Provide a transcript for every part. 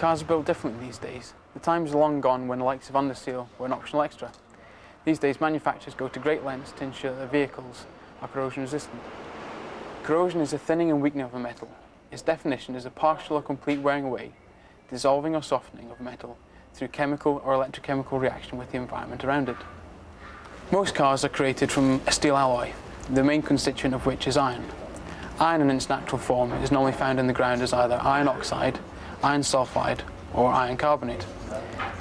Cars are built differently these days. The times are long gone when the likes of underseal were an optional extra. These days, manufacturers go to great lengths to ensure that their vehicles are corrosion resistant. Corrosion is a thinning and weakening of a metal. Its definition is a partial or complete wearing away, dissolving or softening of metal through chemical or electrochemical reaction with the environment around it. Most cars are created from a steel alloy, the main constituent of which is iron. Iron in its natural form is normally found in the ground as either iron oxide, iron sulfide, or iron carbonate.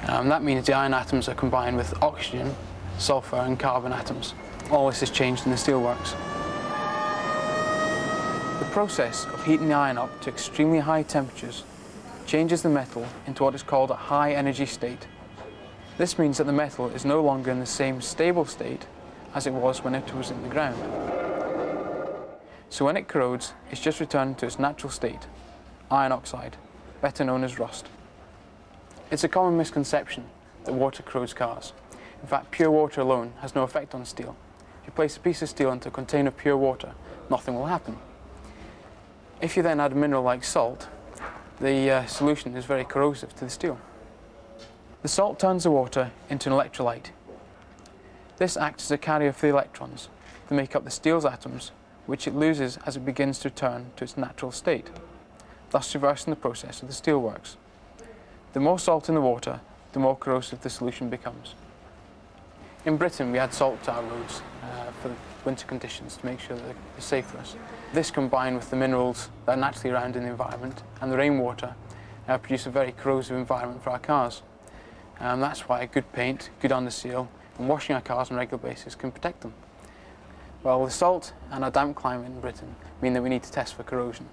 That means the iron atoms are combined with oxygen, sulfur and carbon atoms. All this is changed in the steelworks. The process of heating the iron up to extremely high temperatures changes the metal into what is called a high energy state. This means that the metal is no longer in the same stable state as it was when it was in the ground. So when it corrodes, it's just returned to its natural state, iron oxide, better known as rust. It's a common misconception that water corrodes cars. In fact, pure water alone has no effect on steel. If you place a piece of steel into a container of pure water, nothing will happen. If you then add a mineral like salt, the solution is very corrosive to the steel. The salt turns the water into an electrolyte. This acts as a carrier for the electrons to make up the steel's atoms, which it loses as it begins to return to its natural state, thus reversing the process of the steelworks. The more salt in the water, the more corrosive the solution becomes. In Britain, we add salt to our roads for the winter conditions to make sure that they're safe for us. This, combined with the minerals that are naturally around in the environment and the rainwater, produce a very corrosive environment for our cars. That's why good paint, good underseal, and washing our cars on a regular basis can protect them. Well, the salt and our damp climate in Britain mean that we need to test for corrosion.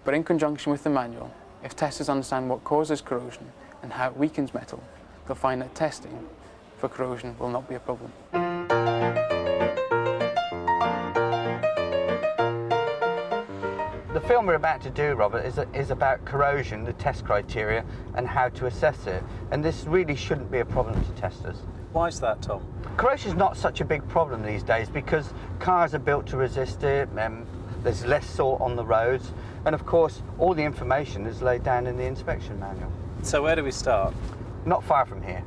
But in conjunction with the manual, if testers understand what causes corrosion and how it weakens metal, they'll find that testing for corrosion will not be a problem. The film we're about to do, Robert, is about corrosion, the test criteria, and how to assess it. And this really shouldn't be a problem to testers. Why is that, Tom? Corrosion is not such a big problem these days because cars are built to resist it, there's less salt on the roads, and of course all the information is laid down in the inspection manual. So where do we start? Not far from here.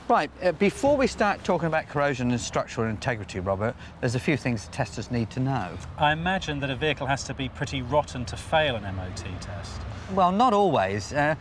Right, before we start talking about corrosion and structural integrity, Robert, there's a few things the testers need to know. I imagine that a vehicle has to be pretty rotten to fail an MOT test. Well, not always. I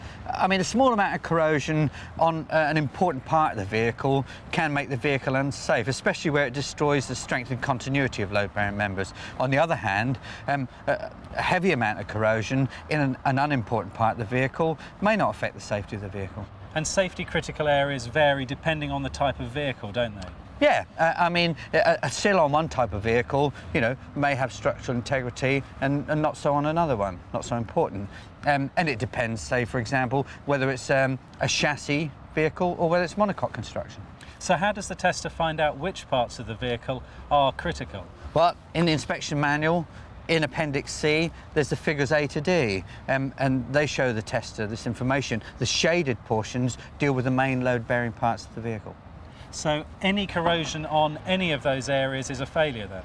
mean, a small amount of corrosion on an important part of the vehicle can make the vehicle unsafe, especially where it destroys the strength and continuity of load-bearing members. On the other hand, a heavy amount of corrosion in an unimportant part of the vehicle may not affect the safety of the vehicle. And safety critical areas vary depending on the type of vehicle, don't they? Yeah, I mean, a sill on one type of vehicle, you know, may have structural integrity and not so on another one, not so important. And it depends, say, for example, whether it's a chassis vehicle or whether it's monocoque construction. So how does the tester find out which parts of the vehicle are critical? Well, in the inspection manual, in Appendix C, there's the figures A to D, and they show the tester this information. The shaded portions deal with the main load-bearing parts of the vehicle. So any corrosion on any of those areas is a failure then?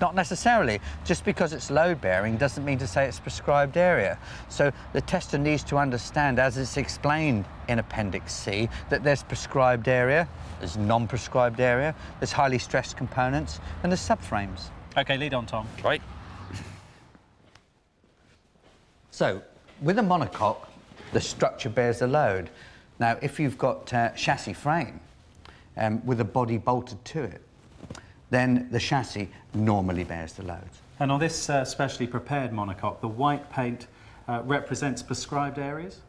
Not necessarily. Just because it's load-bearing doesn't mean to say it's prescribed area. So the tester needs to understand, as it's explained in Appendix C, that there's prescribed area, there's non-prescribed area, there's highly stressed components, and there's subframes. OK, lead on, Tom. Right. So, with a monocoque, the structure bears the load. Now, if you've got chassis frame with a body bolted to it, then the chassis normally bears the loads. And on this specially prepared monocoque, the white paint represents prescribed areas?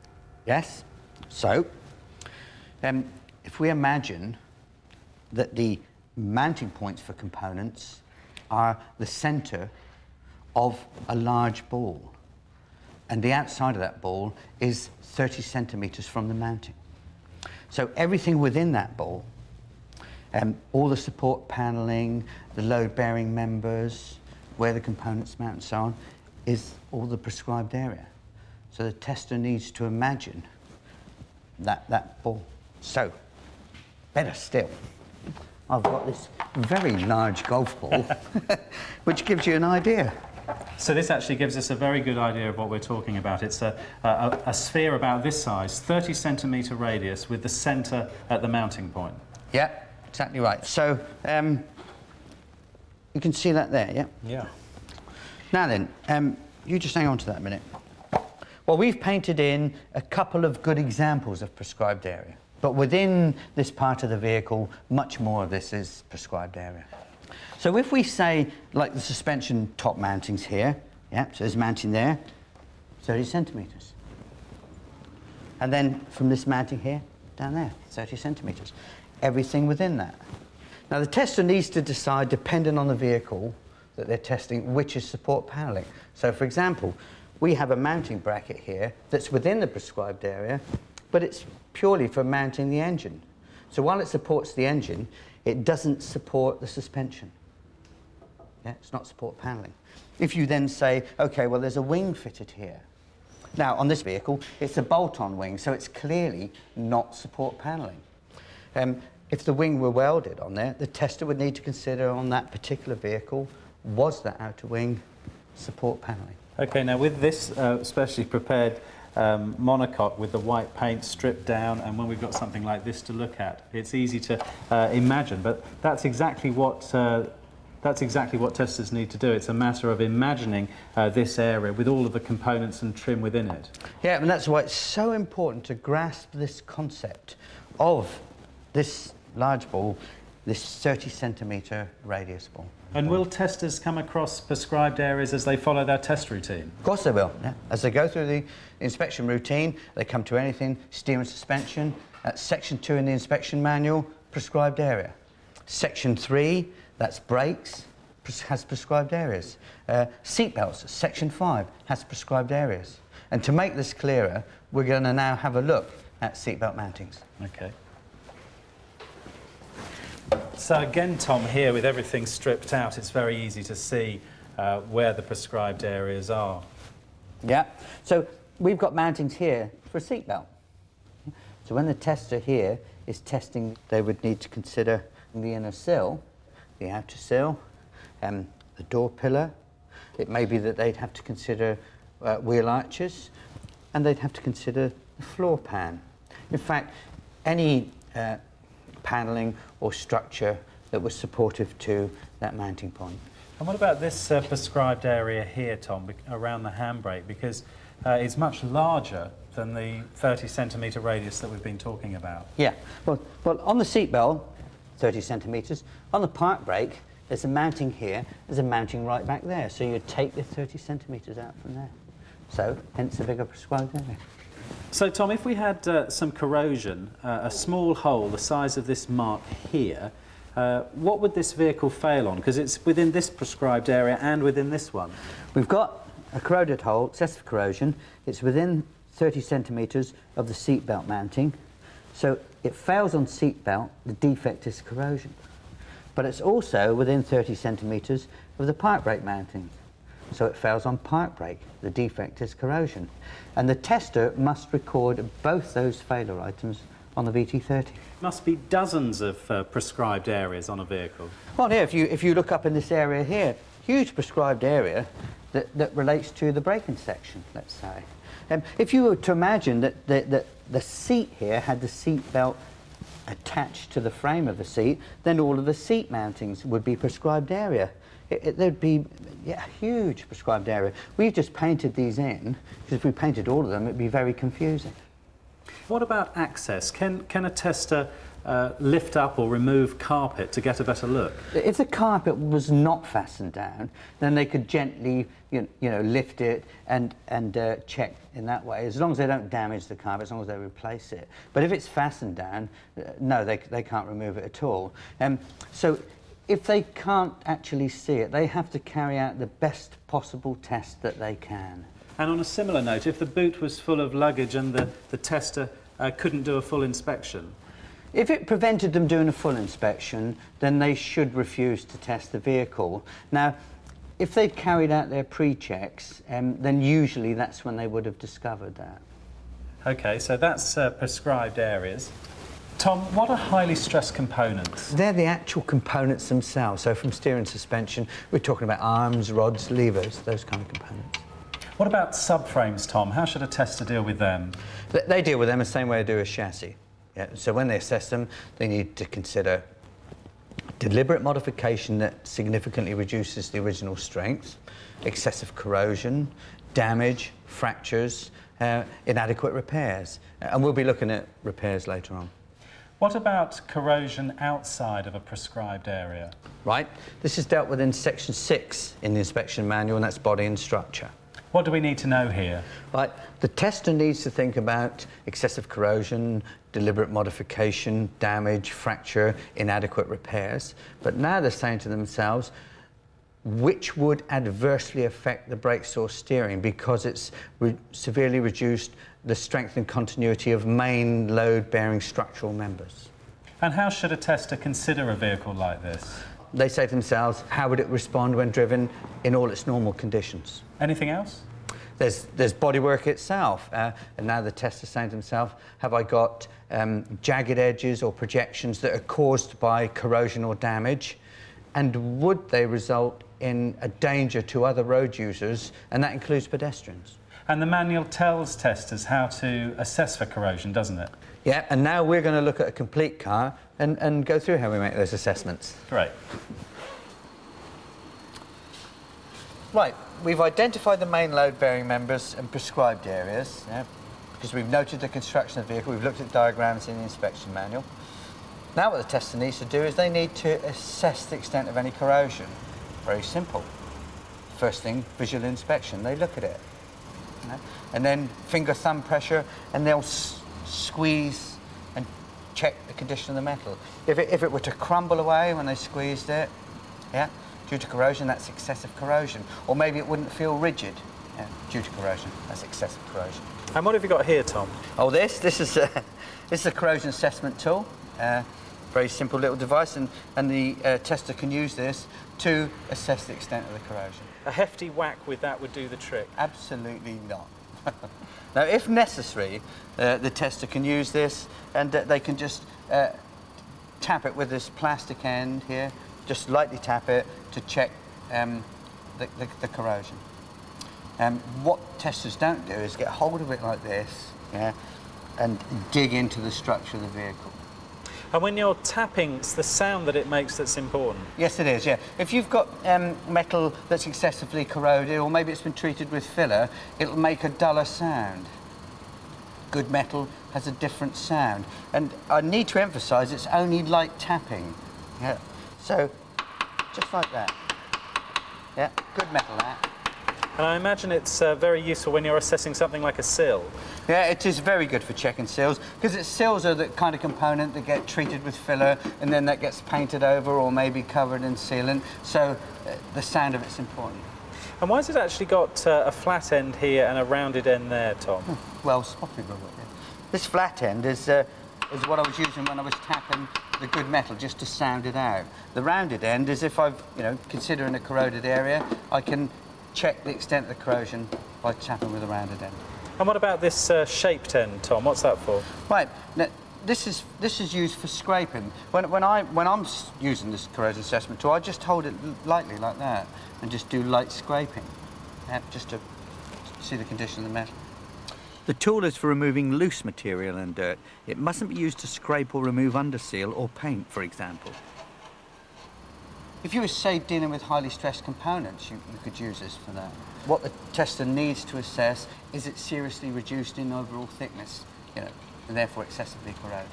Yes. So, if we imagine that the mounting points for components are the centre of a large ball, and the outside of that ball is 30 centimetres from the mounting. So everything within that ball, all the support panelling, the load-bearing members, where the components mount and so on, is all the prescribed area. So the tester needs to imagine that ball. So, better still, I've got this very large golf ball, which gives you an idea. So this actually gives us a very good idea of what we're talking about. It's a sphere about this size, 30 centimetre radius, with the centre at the mounting point. Yeah, exactly right. So you can see that there, yeah? Yeah. Now then, you just hang on to that a minute. Well, we've painted in a couple of good examples of prescribed area, but within this part of the vehicle, much more of this is prescribed area. So if we say, like the suspension top mountings here, yeah, so there's mounting there, 30 centimetres. And then from this mounting here, down there, 30 centimetres. Everything within that. Now the tester needs to decide, depending on the vehicle that they're testing, which is support panelling. So for example, we have a mounting bracket here that's within the prescribed area, but it's purely for mounting the engine. So while it supports the engine, it doesn't support the suspension. Yeah, it's not support panelling. If you then say, okay, well, there's a wing fitted here. Now, on this vehicle, it's a bolt-on wing, so it's clearly not support panelling. If the wing were welded on there, the tester would need to consider on that particular vehicle, was the outer wing support panelling? Okay, now with this specially prepared monocoque with the white paint stripped down, and when we've got something like this to look at, it's easy to imagine, but that's exactly what testers need to do. It's a matter of imagining this area with all of the components and trim within it. Yeah, and that's why it's so important to grasp this concept of this large ball, this 30 centimetre radius ball. And will testers come across prescribed areas as they follow their test routine? Of course they will, yeah. As they go through the inspection routine, they come to anything, steering suspension, section 2 in the inspection manual, prescribed area. Section 3, that's brakes, has prescribed areas. Seat belts, section 5, has prescribed areas. And to make this clearer, we're going to now have a look at seatbelt mountings. Okay. So again, Tom, here with everything stripped out, it's very easy to see where the prescribed areas are. Yeah, so we've got mountings here for a seatbelt. So when the tester here is testing, they would need to consider the inner sill, the outer sill, the door pillar. It may be that they'd have to consider wheel arches, and they'd have to consider the floor pan. In fact, any panelling or structure that was supportive to that mounting point. And what about this prescribed area here, Tom, around the handbrake? Because it's much larger than the 30 centimetre radius that we've been talking about. Yeah, well on the seat belt, 30 centimetres. On the park brake, there's a mounting here, there's a mounting right back there. So you take the 30 centimetres out from there. So, hence a bigger prescribed area. So, Tom, if we had some corrosion, a small hole the size of this mark here, what would this vehicle fail on? Because it's within this prescribed area and within this one. We've got a corroded hole, excessive corrosion. It's within 30 centimetres of the seat belt mounting. So it fails on seat belt, the defect is corrosion. But it's also within 30 centimetres of the park brake mounting. So it fails on park brake, the defect is corrosion. And the tester must record both those failure items on the VT30. Must be dozens of prescribed areas on a vehicle. Well, here, if you look up in this area here, huge prescribed area that relates to the braking section, let's say. If you were to imagine that the seat here had the seat belt attached to the frame of the seat, then all of the seat mountings would be prescribed area. There'd be a huge prescribed area. We've just painted these in, because if we painted all of them, it'd be very confusing. What about access? Can a tester lift up or remove carpet to get a better look? If the carpet was not fastened down, then they could gently, you know, lift it and check in that way, as long as they don't damage the carpet, as long as they replace it. But if it's fastened down, no, they can't remove it at all. So if they can't actually see it, they have to carry out the best possible test that they can. And on a similar note, if the boot was full of luggage and the tester couldn't do a full inspection? If it prevented them doing a full inspection, then they should refuse to test the vehicle. Now, if they'd carried out their pre-checks, then usually that's when they would have discovered that. Okay, so that's prescribed areas. Tom, what are highly stressed components? They're the actual components themselves. So from steering suspension, we're talking about arms, rods, levers, those kind of components. What about subframes, Tom? How should a tester deal with them? They deal with them the same way they do a chassis. Yeah, so when they assess them, they need to consider deliberate modification that significantly reduces the original strength, excessive corrosion, damage, fractures, inadequate repairs. And we'll be looking at repairs later on. What about corrosion outside of a prescribed area? Right, this is dealt with in section 6 in the inspection manual, and that's body and structure. What do we need to know here? Right, the tester needs to think about excessive corrosion, deliberate modification, damage, fracture, inadequate repairs. But now they're saying to themselves, which would adversely affect the brake source steering because it's severely reduced the strength and continuity of main load-bearing structural members. And how should a tester consider a vehicle like this? They say to themselves, how would it respond when driven in all its normal conditions? Anything else? There's bodywork itself, and now the tester's saying to himself, have I got jagged edges or projections that are caused by corrosion or damage? And would they result in a danger to other road users, and that includes pedestrians? And the manual tells testers how to assess for corrosion, doesn't it? Yeah, and now we're going to look at a complete car and go through how we make those assessments. Great. Right, we've identified the main load-bearing members and prescribed areas, yeah, because we've noted the construction of the vehicle, we've looked at diagrams in the inspection manual. Now what the tester needs to do is they need to assess the extent of any corrosion. Very simple. First thing, visual inspection, they look at it. You know? And then finger thumb pressure, and they'll squeeze and check the condition of the metal. If it were to crumble away when they squeezed it, yeah, due to corrosion, that's excessive corrosion. Or maybe it wouldn't feel rigid, yeah, due to corrosion, that's excessive corrosion. And what have you got here, Tom? Oh, this is a corrosion assessment tool. Very simple little device, and the tester can use this to assess the extent of the corrosion. A hefty whack with that would do the trick. Absolutely not. Now, if necessary, the tester can use this, and they can just tap it with this plastic end here, just lightly tap it to check the corrosion. What testers don't do is get hold of it like this, yeah, and dig into the structure of the vehicle. And when you're tapping, it's the sound that it makes that's important. Yes, it is, yeah. If you've got metal that's excessively corroded, or maybe it's been treated with filler, it'll make a duller sound. Good metal has a different sound. And I need to emphasise it's only light tapping. Yeah. So, just like that. Yeah, good metal, that. And I imagine it's very useful when you're assessing something like a sill. Yeah, it is very good for checking sills, because sills are the kind of component that get treated with filler and then that gets painted over or maybe covered in sealant, so the sound of it's important. And why has it actually got a flat end here and a rounded end there, Tom? Well spotted, Robert. Yeah. This flat end is what I was using when I was tapping the good metal, just to sound it out. The rounded end is if I've, considering a corroded area, I can check the extent of the corrosion by tapping with a rounded end. And what about this shaped end, Tom? What's that for? Right, now, this is used for scraping. When I'm using this corrosion assessment tool, I just hold it lightly like that and just do light scraping, just to see the condition of the metal. The tool is for removing loose material and dirt. It mustn't be used to scrape or remove underseal or paint, for example. If you were, say, dealing with highly stressed components, you could use this for that. What the tester needs to assess is it seriously reduced in overall thickness, and therefore excessively corroded.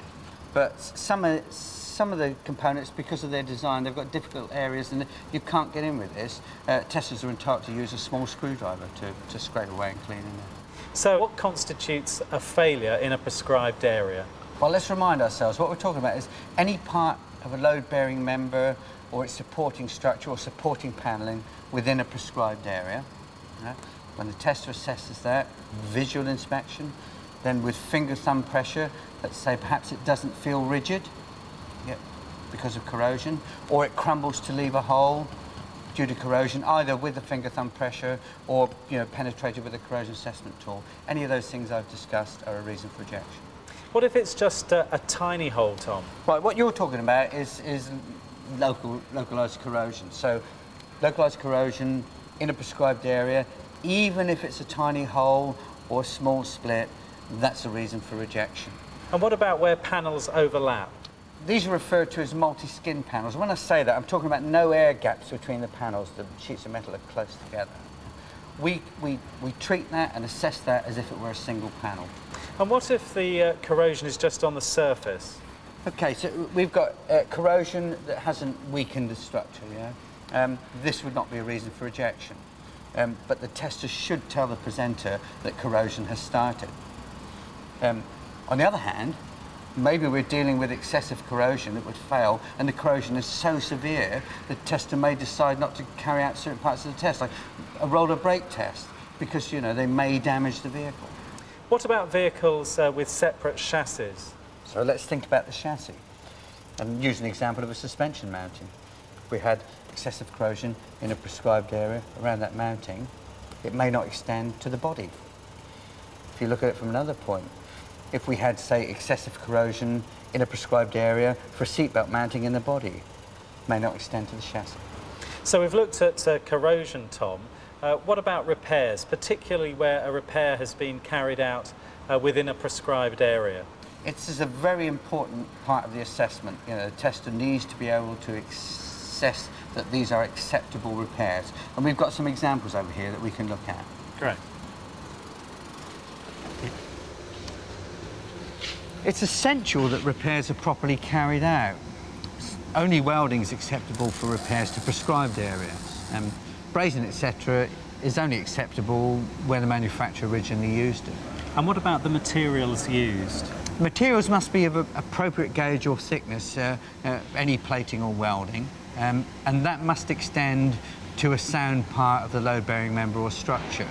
But some of the components, because of their design, they've got difficult areas and you can't get in with this. Testers are entitled to use a small screwdriver to scrape away and clean in there. So what constitutes a failure in a prescribed area? Well, let's remind ourselves, what we're talking about is any part of a load-bearing member or its supporting structure or supporting panelling within a prescribed area. When the tester assesses that, visual inspection, then with finger thumb pressure, let's say perhaps it doesn't feel rigid because of corrosion, or it crumbles to leave a hole due to corrosion, either with the finger thumb pressure or penetrated with a corrosion assessment tool. Any of those things I've discussed are a reason for rejection. What if it's just a tiny hole, Tom? Right, what you're talking about is localised corrosion. So localised corrosion in a prescribed area, even if it's a tiny hole or a small split, that's a reason for rejection. And what about where panels overlap? These are referred to as multi-skin panels. When I say that, I'm talking about no air gaps between the panels. The sheets of metal are close together. We treat that and assess that as if it were a single panel. And what if the corrosion is just on the surface? Okay, so we've got corrosion that hasn't weakened the structure, yeah? This would not be a reason for rejection. But the tester should tell the presenter that corrosion has started. On the other hand, maybe we're dealing with excessive corrosion that would fail, and the corrosion is so severe the tester may decide not to carry out certain parts of the test, like a roller brake test, because, you know, they may damage the vehicle. What about vehicles with separate chassis? So let's think about the chassis and use an example of a suspension mounting. If we had excessive corrosion in a prescribed area around that mounting, it may not extend to the body. If you look at it from another point, if we had, say, excessive corrosion in a prescribed area for a seatbelt mounting in the body, it may not extend to the chassis. So we've looked at corrosion, Tom. What about repairs, particularly where a repair has been carried out within a prescribed area? It's a very important part of the assessment. You know, the tester needs to be able to assess that these are acceptable repairs. And we've got some examples over here that we can look at. Great. It's essential that repairs are properly carried out. Only welding is acceptable for repairs to prescribed areas. Brazing, etc., is only acceptable where the manufacturer originally used it. And what about the materials used? Materials must be of an appropriate gauge or thickness, any plating or welding, and that must extend to a sound part of the load-bearing member or structure.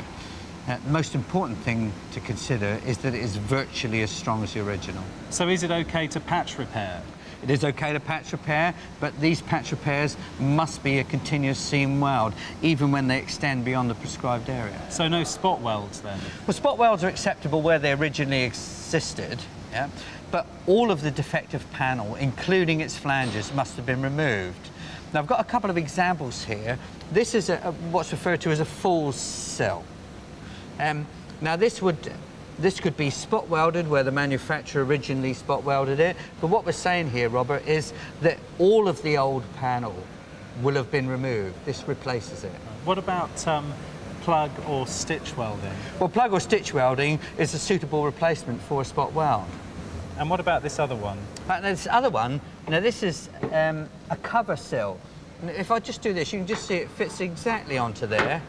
The most important thing to consider is that it is virtually as strong as the original. So is it okay to patch repair? It is okay to patch repair, but these patch repairs must be a continuous seam weld, even when they extend beyond the prescribed area. So no spot welds then? Well, spot welds are acceptable where they originally existed, yeah? But all of the defective panel, including its flanges, must have been removed. Now, I've got a couple of examples here. This is what's referred to as a full sill. Now, this could be spot welded where the manufacturer originally spot welded it, but what we're saying here, Robert, is that all of the old panel will have been removed. This replaces it. What about plug or stitch welding? Well, plug or stitch welding is a suitable replacement for a spot weld. And what about this other one? This other one, you know, this is a cover sill. And if I just do this, you can just see it fits exactly onto there.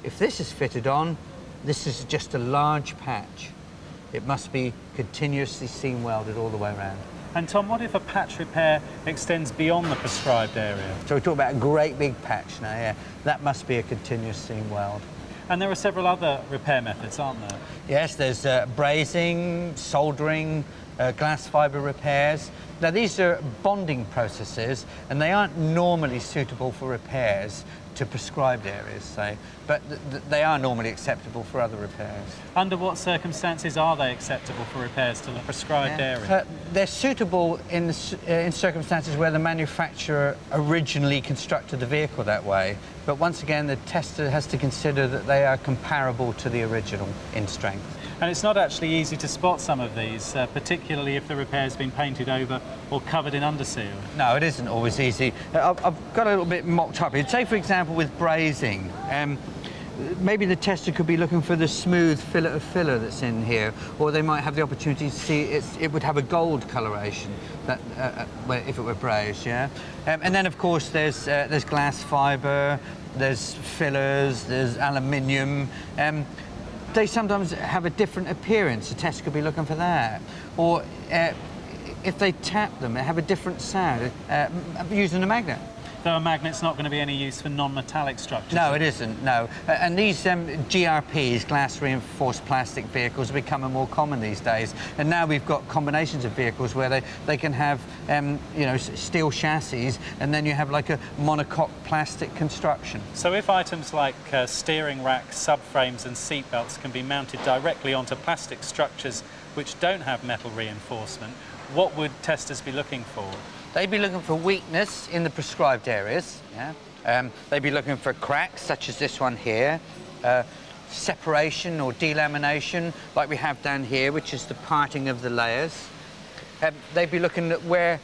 If this is fitted on, this is just a large patch. It must be continuously seam welded all the way around. And Tom, what if a patch repair extends beyond the prescribed area? So we talk about a great big patch now, yeah. That must be a continuous seam weld. And there are several other repair methods, aren't there? Yes, there's brazing, soldering, glass fibre repairs. Now, these are bonding processes, and they aren't normally suitable for repairs to prescribed areas, say, but they are normally acceptable for other repairs. Under what circumstances are they acceptable for repairs to the prescribed area? They're suitable in circumstances where the manufacturer originally constructed the vehicle that way, but once again, the tester has to consider that they are comparable to the original in strength. And it's not actually easy to spot some of these, particularly if the repair's been painted over or covered in underseal. No, it isn't always easy. I've got a little bit mocked up here. Say, for example, with brazing, maybe the tester could be looking for the smooth fillet of filler that's in here, or they might have the opportunity to see it would have a gold coloration that, if it were brazed, yeah? And then, of course, there's glass fibre, there's fillers, there's aluminium. They sometimes have a different appearance. The tester could be looking for that. Or if they tap them, they have a different sound using a magnet. Though a magnet's not going to be any use for non-metallic structures. No, it isn't, no. And these GRPs, glass reinforced plastic vehicles, are becoming more common these days. And now we've got combinations of vehicles where they can have, you know, steel chassis, and then you have like a monocoque plastic construction. So if items like steering racks, subframes and seat belts can be mounted directly onto plastic structures which don't have metal reinforcement, what would testers be looking for? They'd be looking for weakness in the prescribed areas. Yeah? They'd be looking for cracks, such as this one here, separation or delamination, like we have down here, which is the parting of the layers. They'd be looking at where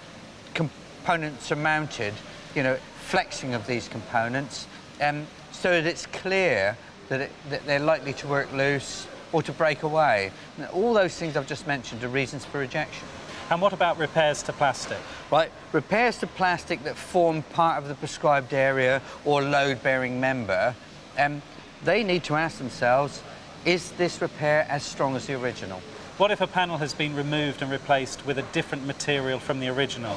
components are mounted, you know, flexing of these components, so that it's clear that they're likely to work loose or to break away. Now, all those things I've just mentioned are reasons for rejection. And what about repairs to plastic? Right, repairs to plastic that form part of the prescribed area or load-bearing member, they need to ask themselves, is this repair as strong as the original? What if a panel has been removed and replaced with a different material from the original?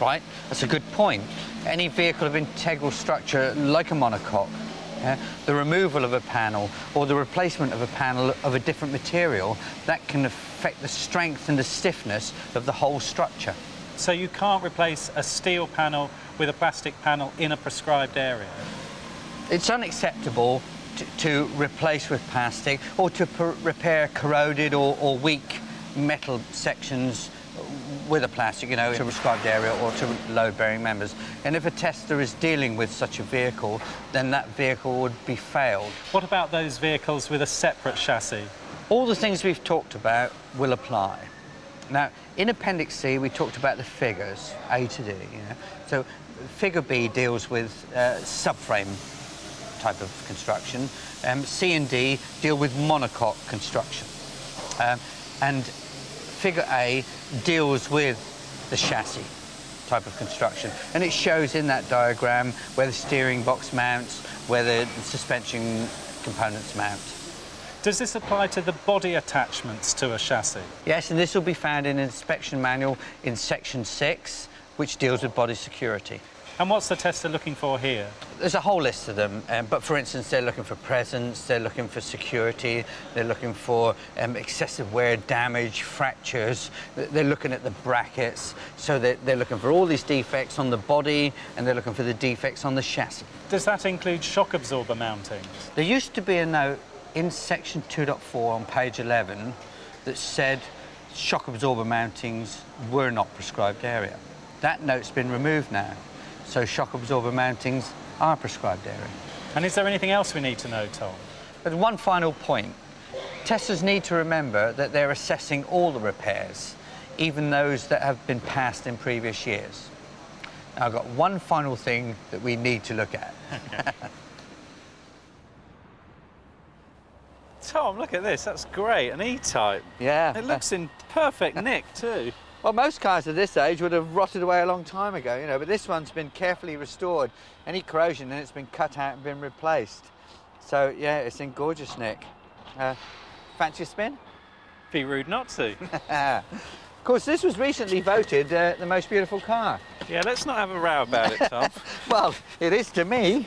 Right, that's a good point. Any vehicle of integral structure, like a monocoque, the removal of a panel or the replacement of a panel of a different material, that can affect the strength and the stiffness of the whole structure. So you can't replace a steel panel with a plastic panel in a prescribed area? It's unacceptable to replace with plastic or to repair corroded or weak metal sections with a plastic, you know, to a prescribed area or to load-bearing members. And if a tester is dealing with such a vehicle, then that vehicle would be failed. What about those vehicles with a separate chassis? All the things we've talked about will apply. Now, in Appendix C, we talked about the figures, A to D. You know? So Figure B deals with subframe type of construction. C and D deal with monocoque construction. And Figure A deals with the chassis type of construction. And it shows in that diagram where the steering box mounts, where the suspension components mount. Does this apply to the body attachments to a chassis? Yes, and this will be found in an inspection manual in Section 6, which deals with body security. And what's the tester looking for here? There's a whole list of them, but for instance, they're looking for presence, they're looking for security, they're looking for excessive wear, damage, fractures, they're looking at the brackets, so they're looking for all these defects on the body, and they're looking for the defects on the chassis. Does that include shock absorber mountings? There used to be a note in Section 2.4 on page 11 that said shock absorber mountings were not prescribed area. That note's been removed now. So shock absorber mountings are prescribed area. And is there anything else we need to know, Tom? But one final point. Testers need to remember that they're assessing all the repairs, even those that have been passed in previous years. Now, I've got one final thing that we need to look at. Okay. Tom, look at this. That's great. An E-Type. Yeah. It looks in perfect nick, too. Well, most cars of this age would have rotted away a long time ago, you know, but this one's been carefully restored. Any corrosion in it's been cut out and been replaced. So, yeah, it's in gorgeous nick. Fancy a spin? Be rude not to. Of course, this was recently voted the most beautiful car. Yeah, let's not have a row about it, Tom. Well, it is to me.